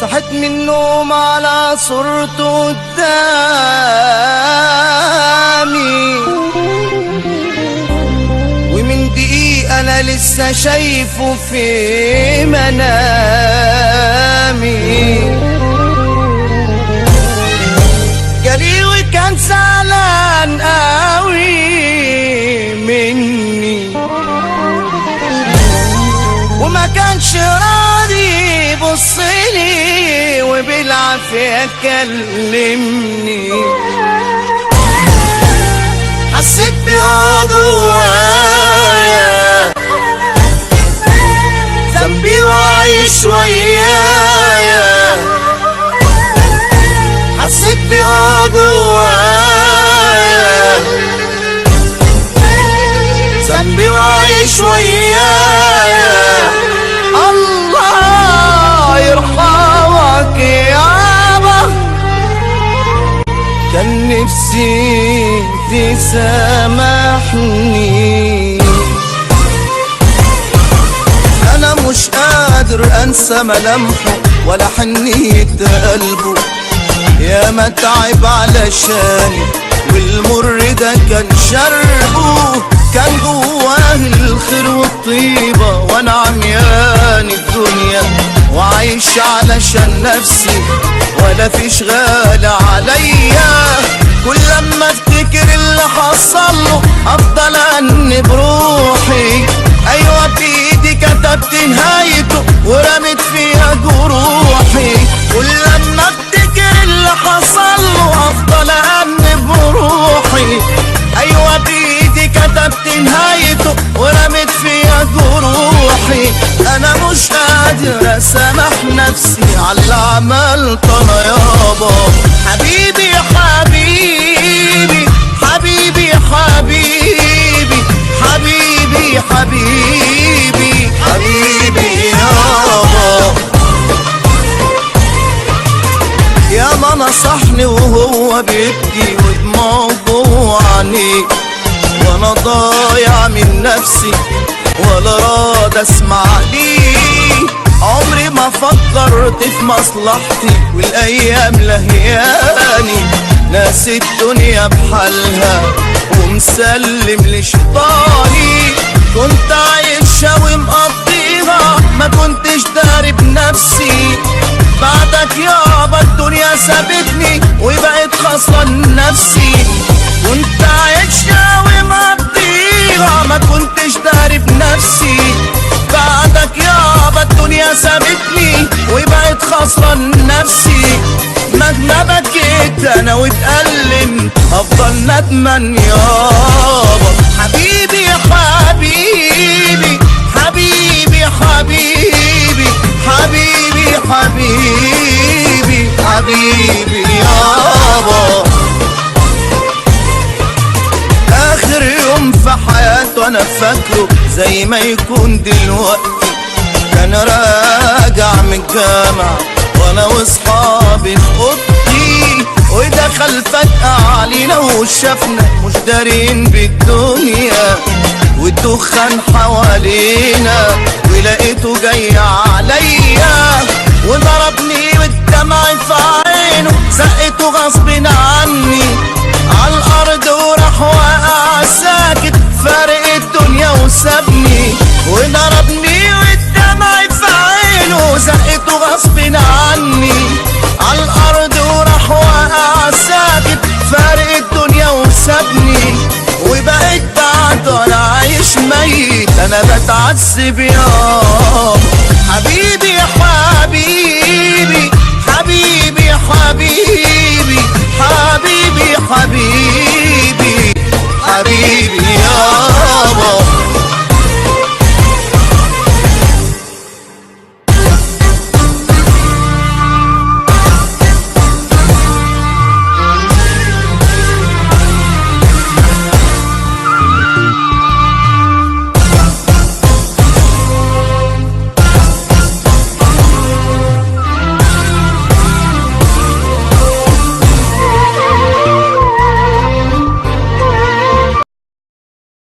صحيت من النوم على صورته قدامي، ومن دقيقة أنا لسه شايفه في منامي. جالي وكان زعلان قوي مني، وما كانش راضي يبصلي، وبالعافية كلمني. حسيت بها جوايا ذنبي وعايش ويايا. حسيت بها جوايا ذنبي وعايش ويايا. الله يرحمك يابا، كان نفسي تسامحني. انا مش قادر انسى ملامحه ولا حنية قلبه، يا ما تعب علشاني والمر ده كان شربه. كان جواه الخير والطيبة وانا عميان الدنيا، وعايش علشان نفسي ولا فيش غالي عليا. كل لما افتكر اللي حصله افضل انب روحي. ايوه بايدي كتبت نهايته ورمت فيها جروحي. كل لما افتكر اللي حصله افضل انب روحي. ايوه بايدي كتبت نهايته ورمت فيها جروحي. انا مش قادر اسامح نفسي على اللي عملته انا يابا. حبيبي حبيبي حبيبي حبيبي حبيبي حبيبي حبيبي يابا. يا ما نصحني وهو بيبكي ودموعه جوه عينيه، وانا ضايع من نفسي ولا راضي اسمع ليه. عمري ما فكرت في مصلحتي والايام لهياني، ناسي الدنيا بحالها ومسلم لشيطاني. كنت عايشة ومقضيها ما كنتش داري بنفسي. بعدك يابا الدنيا سابتني وبقيت خسران نفسي. كنت عايشة ومقضيها ما كنتش داري بنفسي. بعدك يابا الدنيا سابتني وبقيت خسران نفسي. مهما بكيت انا واتألم افضل ندمان يابا. حبيبي حبيبي حبيبي حبيبي حبيبي حبيبي حبيبي يابا. اخر يوم في حياته انا فاكره زي ما يكون دلوقتي. كان راجع من الجامعة وانا واصحابي في اوضتي، ودخل فجأة علينا وشافنا مش دارين بالدنيا، والدخان حوالينا ولقيته جاي عليا. وضربني والدمع في عينه زقته غصب عني عالارض، وراح واقع ساكت فارق الدنيا وسابني. وضربني والدمع في عينه زقته غصب عني عالارض، وراح واقع ساكت فارق الدنيا وسابني. وبقيت بعده انا عايش ميت انا بتعذب يابا. حبيبي حبيبي حبيبي حبيبي حبيبي حبيبي